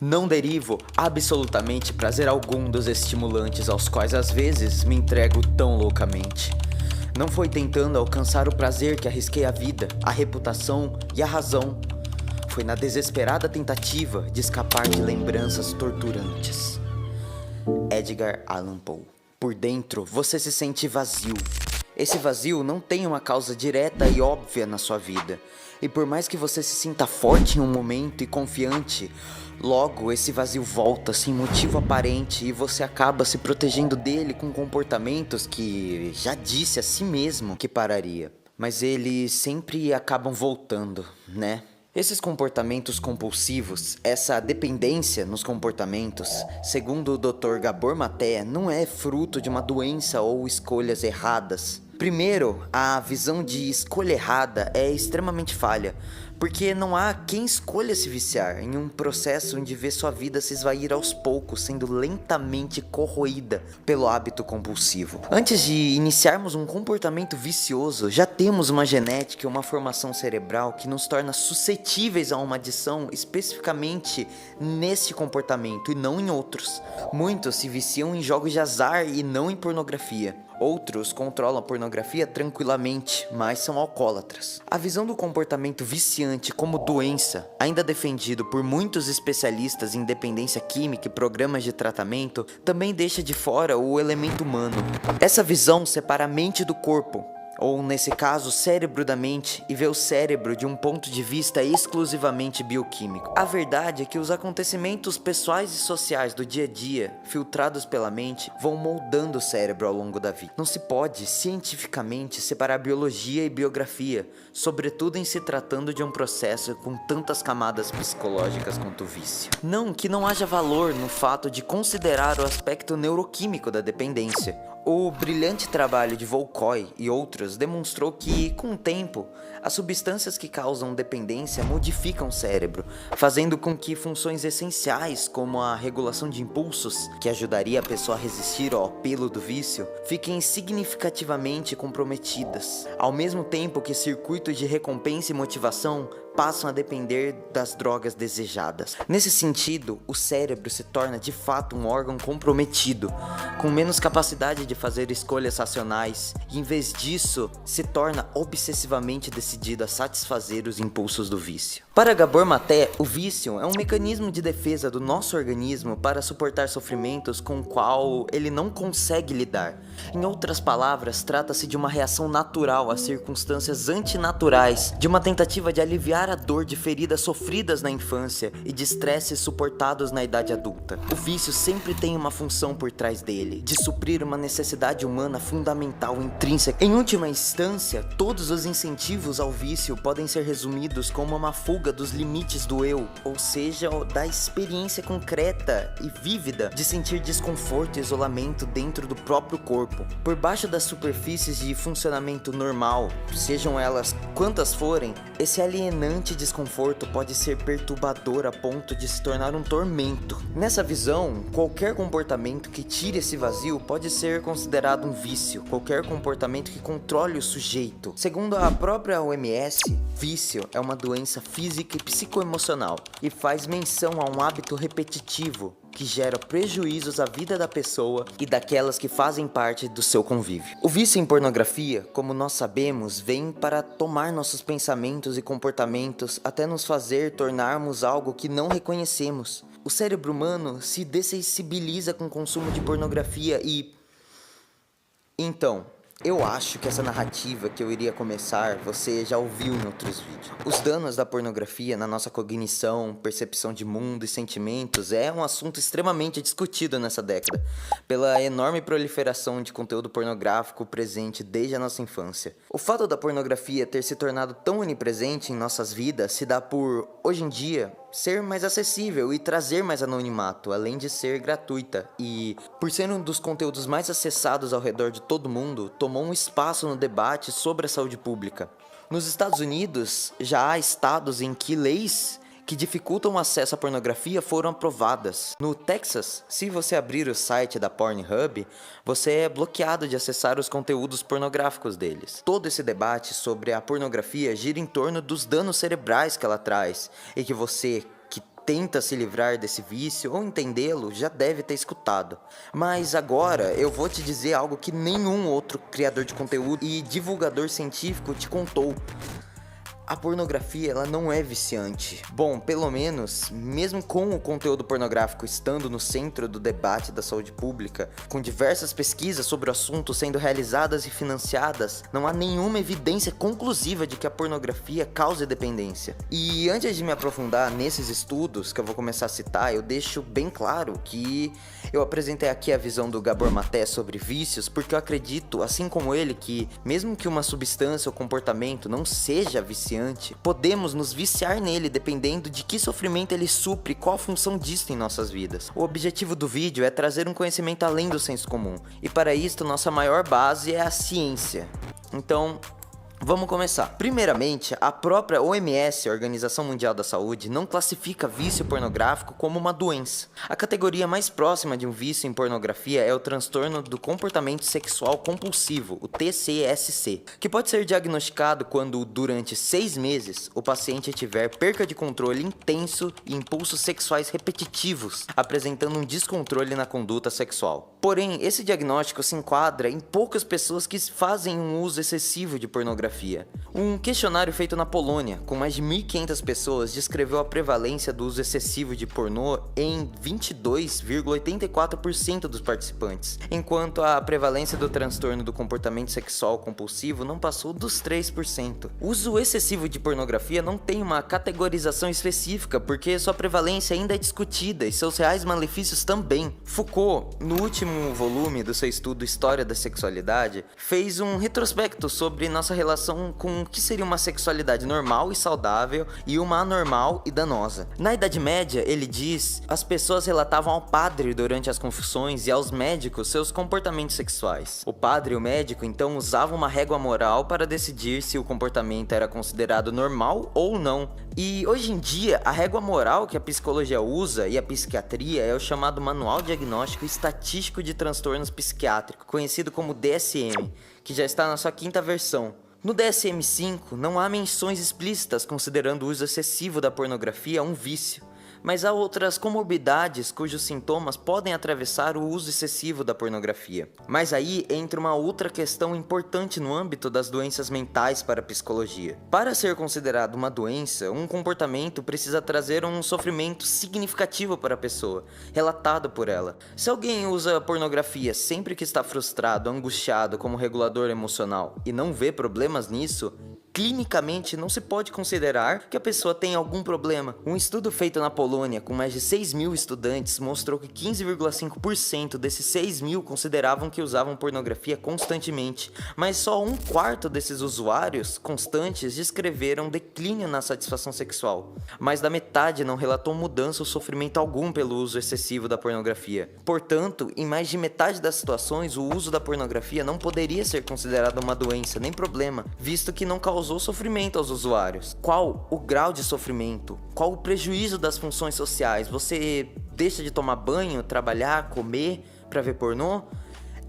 Não derivo absolutamente prazer algum dos estimulantes aos quais às vezes me entrego tão loucamente. Não foi tentando alcançar o prazer que arrisquei a vida, a reputação e a razão. Foi na desesperada tentativa de escapar de lembranças torturantes. Edgar Allan Poe. Por dentro, você se sente vazio. Esse vazio não tem uma causa direta e óbvia na sua vida. E por mais que você se sinta forte em um momento e confiante, logo esse vazio volta sem motivo aparente e você acaba se protegendo dele com comportamentos que já disse a si mesmo que pararia. Mas eles sempre acabam voltando, né? Esses comportamentos compulsivos, essa dependência nos comportamentos, segundo o Dr. Gabor Maté, não é fruto de uma doença ou escolhas erradas. Primeiro, a visão de escolha errada é extremamente falha, porque não há quem escolha se viciar em um processo onde vê sua vida se esvair aos poucos, sendo lentamente corroída pelo hábito compulsivo. Antes de iniciarmos um comportamento vicioso, já temos uma genética e uma formação cerebral que nos torna suscetíveis a uma adição especificamente nesse comportamento e não em outros. Muitos se viciam em jogos de azar e não em pornografia. Outros controlam a pornografia tranquilamente, mas são alcoólatras. A visão do comportamento viciante como doença, ainda defendido por muitos especialistas em dependência química e programas de tratamento, também deixa de fora o elemento humano. Essa visão separa a mente do corpo, ou nesse caso, o cérebro da mente, e vê o cérebro de um ponto de vista exclusivamente bioquímico. A verdade é que os acontecimentos pessoais e sociais do dia a dia, filtrados pela mente, vão moldando o cérebro ao longo da vida. Não se pode, cientificamente, separar biologia e biografia, sobretudo em se tratando de um processo com tantas camadas psicológicas quanto o vício. Não que não haja valor no fato de considerar o aspecto neuroquímico da dependência. O brilhante trabalho de Volkoy e outros demonstrou que, com o tempo, as substâncias que causam dependência modificam o cérebro, fazendo com que funções essenciais como a regulação de impulsos, que ajudaria a pessoa a resistir ao apelo do vício, fiquem significativamente comprometidas, ao mesmo tempo que circuitos de recompensa e motivação passam a depender das drogas desejadas. Nesse sentido, o cérebro se torna de fato um órgão comprometido, com menos capacidade de fazer escolhas racionais, e em vez disso, se torna obsessivamente decidido a satisfazer os impulsos do vício. Para Gabor Maté, o vício é um mecanismo de defesa do nosso organismo para suportar sofrimentos com o qual ele não consegue lidar. Em outras palavras, trata-se de uma reação natural a circunstâncias antinaturais, de uma tentativa de aliviar a dor de feridas sofridas na infância e de estresses suportados na idade adulta. O vício sempre tem uma função por trás dele, de suprir uma necessidade humana fundamental intrínseca. Em última instância, todos os incentivos ao vício podem ser resumidos como uma fuga dos limites do eu, ou seja, da experiência concreta e vívida de sentir desconforto e isolamento dentro do próprio corpo. Por baixo das superfícies de funcionamento normal, sejam elas quantas forem, esse alienante desconforto pode ser perturbador a ponto de se tornar um tormento. Nessa visão, qualquer comportamento que tire esse vazio pode ser considerado um vício, qualquer comportamento que controle o sujeito. Segundo a própria OMS, vício é uma doença física e psicoemocional e faz menção a um hábito repetitivo que gera prejuízos à vida da pessoa e daquelas que fazem parte do seu convívio. O vício em pornografia, como nós sabemos, vem para tomar nossos pensamentos e comportamentos até nos fazer tornarmos algo que não reconhecemos. O cérebro humano se dessensibiliza com o consumo de pornografia e... Então, eu acho que essa narrativa que eu iria começar, você já ouviu em outros vídeos. Os danos da pornografia na nossa cognição, percepção de mundo e sentimentos é um assunto extremamente discutido nessa década, pela enorme proliferação de conteúdo pornográfico presente desde a nossa infância. O fato da pornografia ter se tornado tão onipresente em nossas vidas se dá por, hoje em dia, ser mais acessível e trazer mais anonimato, além de ser gratuita, e por ser um dos conteúdos mais acessados ao redor de todo mundo, tomou um espaço no debate sobre a saúde pública. Nos Estados Unidos, já há estados em que leis que dificultam o acesso à pornografia foram aprovadas. No Texas, se você abrir o site da Pornhub, você é bloqueado de acessar os conteúdos pornográficos deles. Todo esse debate sobre a pornografia gira em torno dos danos cerebrais que ela traz e que você, que tenta se livrar desse vício ou entendê-lo já deve ter escutado. Mas agora eu vou te dizer algo que nenhum outro criador de conteúdo e divulgador científico te contou. A pornografia, ela não é viciante. Bom, pelo menos, mesmo com o conteúdo pornográfico estando no centro do debate da saúde pública, com diversas pesquisas sobre o assunto sendo realizadas e financiadas, não há nenhuma evidência conclusiva de que a pornografia cause dependência. E antes de me aprofundar nesses estudos que eu vou começar a citar, eu deixo bem claro que eu apresentei aqui a visão do Gabor Maté sobre vícios porque eu acredito, assim como ele, que mesmo que uma substância ou comportamento não seja viciante, podemos nos viciar nele dependendo de que sofrimento ele supre e qual a função disso em nossas vidas. O objetivo do vídeo é trazer um conhecimento além do senso comum, e para isso nossa maior base é a ciência. Então, vamos começar. Primeiramente, a própria OMS, a Organização Mundial da Saúde, não classifica vício pornográfico como uma doença. A categoria mais próxima de um vício em pornografia é o transtorno do comportamento sexual compulsivo, o TCSC, que pode ser diagnosticado quando, durante 6 meses, o paciente tiver perca de controle intenso e impulsos sexuais repetitivos, apresentando um descontrole na conduta sexual. Porém, esse diagnóstico se enquadra em poucas pessoas que fazem um uso excessivo de pornografia. Um questionário feito na Polônia, com mais de 1.500 pessoas, descreveu a prevalência do uso excessivo de pornô em 22,84% dos participantes, enquanto a prevalência do transtorno do comportamento sexual compulsivo não passou dos 3%. O uso excessivo de pornografia não tem uma categorização específica, porque sua prevalência ainda é discutida e seus reais malefícios também. Foucault, no último volume do seu estudo História da Sexualidade, fez um retrospecto sobre nossa relação com o que seria uma sexualidade normal e saudável e uma anormal e danosa. Na Idade Média, ele diz, as pessoas relatavam ao padre durante as confissões e aos médicos seus comportamentos sexuais. O padre e o médico então usavam uma régua moral para decidir se o comportamento era considerado normal ou não. E hoje em dia, a régua moral que a psicologia usa e a psiquiatria é o chamado Manual Diagnóstico e Estatístico de Transtornos Psiquiátricos, conhecido como DSM, que já está na sua 5ª versão. No DSM-5, não há menções explícitas considerando o uso excessivo da pornografia um vício, mas há outras comorbidades cujos sintomas podem atravessar o uso excessivo da pornografia. Mas aí entra uma outra questão importante no âmbito das doenças mentais para a psicologia. Para ser considerado uma doença, um comportamento precisa trazer um sofrimento significativo para a pessoa, relatado por ela. Se alguém usa pornografia sempre que está frustrado, angustiado como regulador emocional e não vê problemas nisso, clinicamente não se pode considerar que a pessoa tem algum problema. Um estudo feito na Polônia com mais de 6.000 estudantes mostrou que 15,5% desses 6.000 consideravam que usavam pornografia constantemente, mas só 1/4 desses usuários constantes descreveram declínio na satisfação sexual. Mais da metade não relatou mudança ou sofrimento algum pelo uso excessivo da pornografia. Portanto, em mais de metade das situações, o uso da pornografia não poderia ser considerado uma doença nem problema, visto que não causou sofrimento aos usuários. Qual o grau de sofrimento? Qual o prejuízo das funções sociais? Você deixa de tomar banho, trabalhar, comer para ver pornô?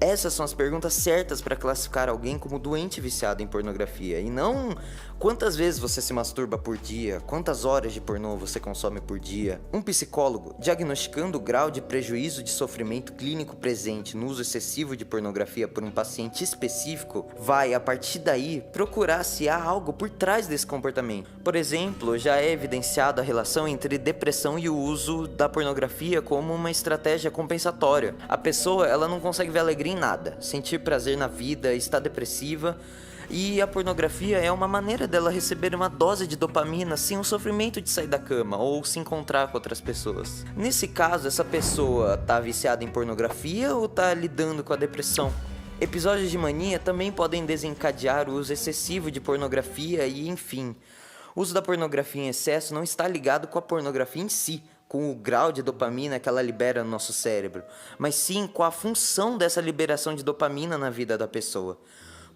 Essas são as perguntas certas para classificar alguém como doente viciado em pornografia, e não quantas vezes você se masturba por dia, quantas horas de pornô você consome por dia. Um psicólogo, diagnosticando o grau de prejuízo de sofrimento clínico presente no uso excessivo de pornografia por um paciente específico, vai, a partir daí, procurar se há algo por trás desse comportamento. Por exemplo, já é evidenciado a relação entre depressão e o uso da pornografia como uma estratégia compensatória. A pessoa, ela não consegue ver alegria em nada, sentir prazer na vida, está depressiva, e a pornografia é uma maneira dela receber uma dose de dopamina sem o sofrimento de sair da cama ou se encontrar com outras pessoas. Nesse caso, essa pessoa tá viciada em pornografia ou tá lidando com a depressão? Episódios de mania também podem desencadear o uso excessivo de pornografia e, enfim, o uso da pornografia em excesso não está ligado com a pornografia em si, com o grau de dopamina que ela libera no nosso cérebro, mas sim com a função dessa liberação de dopamina na vida da pessoa.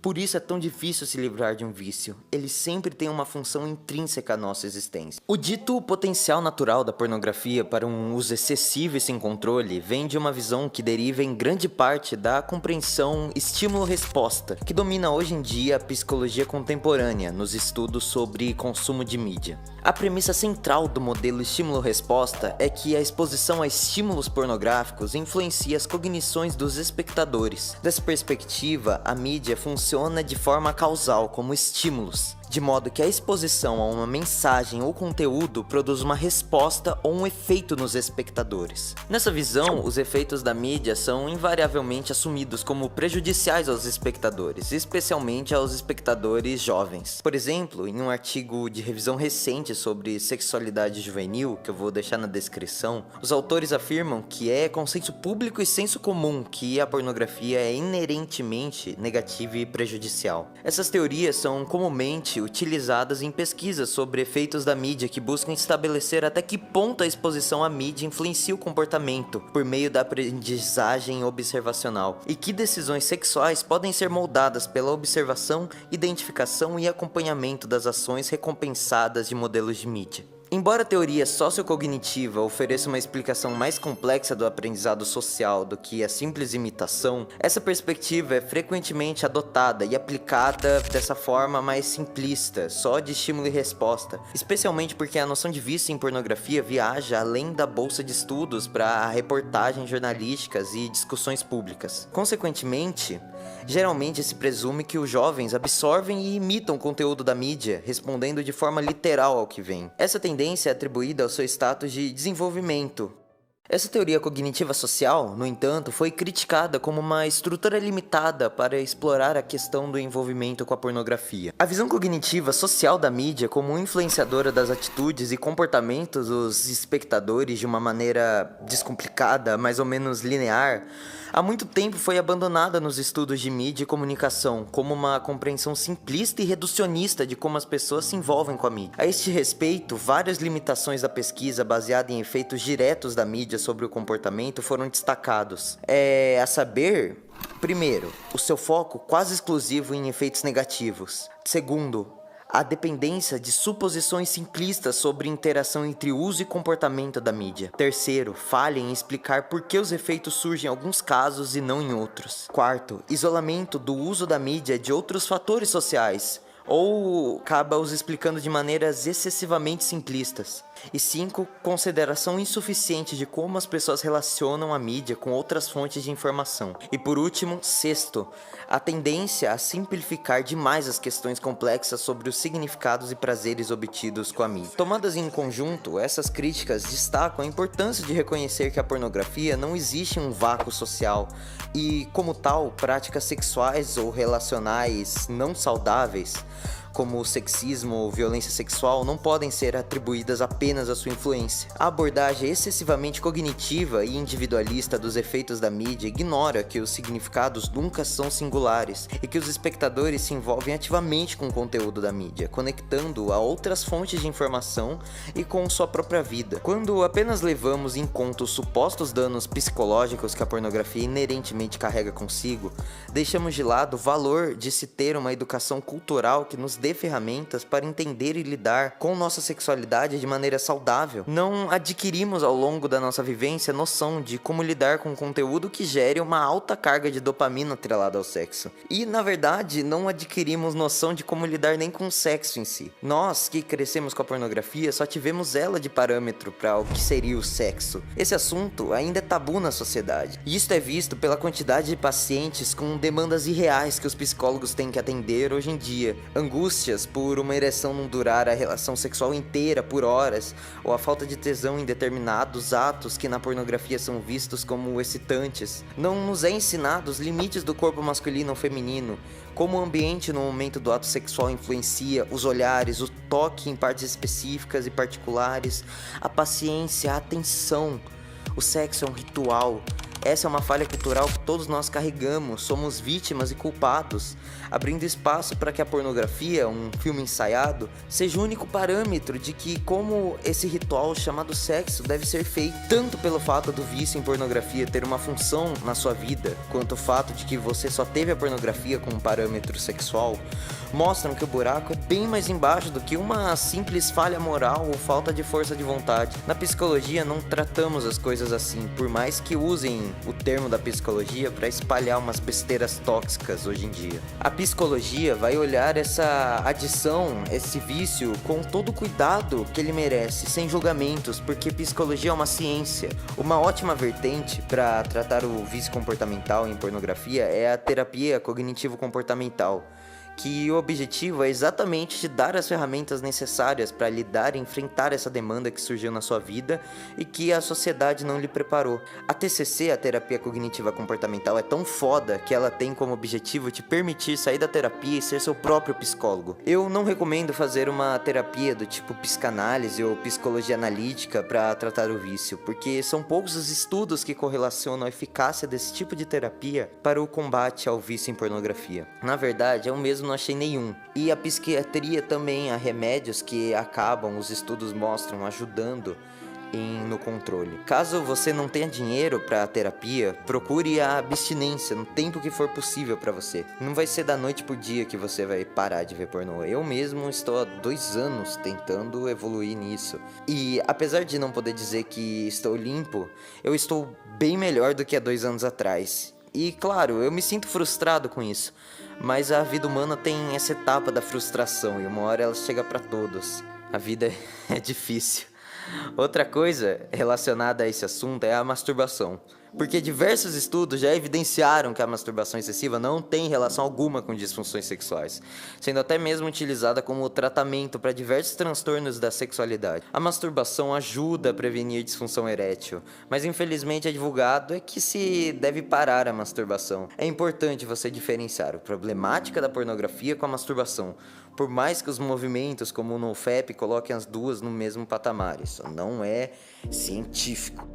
Por isso é tão difícil se livrar de um vício. Ele sempre tem uma função intrínseca à nossa existência. O dito potencial natural da pornografia para um uso excessivo e sem controle vem de uma visão que deriva em grande parte da compreensão estímulo-resposta, que domina hoje em dia a psicologia contemporânea nos estudos sobre consumo de mídia. A premissa central do modelo estímulo-resposta é que a exposição a estímulos pornográficos influencia as cognições dos espectadores. Dessa perspectiva, a mídia funciona de forma causal, como estímulos, de modo que a exposição a uma mensagem ou conteúdo produz uma resposta ou um efeito nos espectadores. Nessa visão, os efeitos da mídia são invariavelmente assumidos como prejudiciais aos espectadores, especialmente aos espectadores jovens. Por exemplo, em um artigo de revisão recente sobre sexualidade juvenil, que eu vou deixar na descrição, os autores afirmam que é consenso público e senso comum que a pornografia é inerentemente negativa e prejudicial. Essas teorias são comumente utilizadas em pesquisas sobre efeitos da mídia que buscam estabelecer até que ponto a exposição à mídia influencia o comportamento por meio da aprendizagem observacional e que decisões sexuais podem ser moldadas pela observação, identificação e acompanhamento das ações recompensadas de modelos de mídia. Embora a teoria sociocognitiva ofereça uma explicação mais complexa do aprendizado social do que a simples imitação, essa perspectiva é frequentemente adotada e aplicada dessa forma mais simplista, só de estímulo e resposta, especialmente porque a noção de vício em pornografia viaja além da bolsa de estudos para reportagens jornalísticas e discussões públicas. Consequentemente, geralmente se presume que os jovens absorvem e imitam o conteúdo da mídia, respondendo de forma literal ao que vem. Essa tendência é atribuída ao seu status de desenvolvimento. Essa teoria cognitiva social, no entanto, foi criticada como uma estrutura limitada para explorar a questão do envolvimento com a pornografia. A visão cognitiva social da mídia como influenciadora das atitudes e comportamentos dos espectadores de uma maneira descomplicada, mais ou menos linear, há muito tempo foi abandonada nos estudos de mídia e comunicação como uma compreensão simplista e reducionista de como as pessoas se envolvem com a mídia. A este respeito, várias limitações da pesquisa baseada em efeitos diretos da mídia sobre o comportamento foram destacados. A saber, primeiro, o seu foco quase exclusivo em efeitos negativos. Segundo, a dependência de suposições simplistas sobre interação entre uso e comportamento da mídia. Terceiro, falha em explicar por que os efeitos surgem em alguns casos e não em outros. Quarto, isolamento do uso da mídia de outros fatores sociais, ou acaba os explicando de maneiras excessivamente simplistas. E 5, consideração insuficiente de como as pessoas relacionam a mídia com outras fontes de informação. E por último, sexto, a tendência a simplificar demais as questões complexas sobre os significados e prazeres obtidos com a mídia. Tomadas em conjunto, essas críticas destacam a importância de reconhecer que a pornografia não existe em um vácuo social e, como tal, práticas sexuais ou relacionais não saudáveis, como o sexismo ou violência sexual, não podem ser atribuídas apenas à sua influência. A abordagem excessivamente cognitiva e individualista dos efeitos da mídia ignora que os significados nunca são singulares e que os espectadores se envolvem ativamente com o conteúdo da mídia, conectando a outras fontes de informação e com sua própria vida. Quando apenas levamos em conta os supostos danos psicológicos que a pornografia inerentemente carrega consigo, deixamos de lado o valor de se ter uma educação cultural que nos dê ferramentas para entender e lidar com nossa sexualidade de maneira saudável. Não adquirimos ao longo da nossa vivência noção de como lidar com conteúdo que gere uma alta carga de dopamina atrelada ao sexo. E, na verdade, não adquirimos noção de como lidar nem com o sexo em si. Nós, que crescemos com a pornografia, só tivemos ela de parâmetro para o que seria o sexo. Esse assunto ainda é tabu na sociedade. E isto é visto pela quantidade de pacientes com demandas irreais que os psicólogos têm que atender hoje em dia. Angústias por uma ereção não durar a relação sexual inteira por horas, ou a falta de tesão em determinados atos que na pornografia são vistos como excitantes. Não nos é ensinado os limites do corpo masculino ou feminino, como o ambiente no momento do ato sexual influencia, os olhares, o toque em partes específicas e particulares, a paciência, a atenção. O sexo é um ritual. Essa é uma falha cultural que todos nós carregamos, somos vítimas e culpados, abrindo espaço para que a pornografia, um filme ensaiado, seja o único parâmetro de que como esse ritual chamado sexo deve ser feito, tanto pelo fato do vício em pornografia ter uma função na sua vida, quanto o fato de que você só teve a pornografia como parâmetro sexual, mostram que o buraco é bem mais embaixo do que uma simples falha moral ou falta de força de vontade. Na psicologia não tratamos as coisas assim, por mais que usem o termo da psicologia para espalhar umas besteiras tóxicas hoje em dia. A psicologia vai olhar essa adição, esse vício, com todo o cuidado que ele merece, sem julgamentos, porque psicologia é uma ciência. Uma ótima vertente para tratar o vício comportamental em pornografia é a terapia cognitivo-comportamental, que o objetivo é exatamente te dar as ferramentas necessárias para lidar e enfrentar essa demanda que surgiu na sua vida e que a sociedade não lhe preparou. A TCC, a terapia cognitiva comportamental, é tão foda que ela tem como objetivo te permitir sair da terapia e ser seu próprio psicólogo. Eu não recomendo fazer uma terapia do tipo psicanálise ou psicologia analítica para tratar o vício, porque são poucos os estudos que correlacionam a eficácia desse tipo de terapia para o combate ao vício em pornografia. Na verdade, eu mesmo não achei nenhum. E a psiquiatria também há remédios que acabam, os estudos mostram, ajudando no controle. Caso você não tenha dinheiro para a terapia, procure a abstinência no tempo que for possível para você. Não vai ser da noite pro dia que você vai parar de ver pornô. Eu mesmo estou há 2 anos tentando evoluir nisso. E apesar de não poder dizer que estou limpo, eu estou bem melhor do que há 2 anos atrás. E claro, eu me sinto frustrado com isso, mas a vida humana tem essa etapa da frustração e uma hora ela chega pra todos. A vida é difícil. Outra coisa relacionada a esse assunto é a masturbação, porque diversos estudos já evidenciaram que a masturbação excessiva não tem relação alguma com disfunções sexuais, sendo até mesmo utilizada como tratamento para diversos transtornos da sexualidade. A masturbação ajuda a prevenir disfunção erétil, mas infelizmente é divulgado que se deve parar a masturbação. É importante você diferenciar a problemática da pornografia com a masturbação, por mais que os movimentos como o NoFap coloquem as duas no mesmo patamar. Isso não é científico.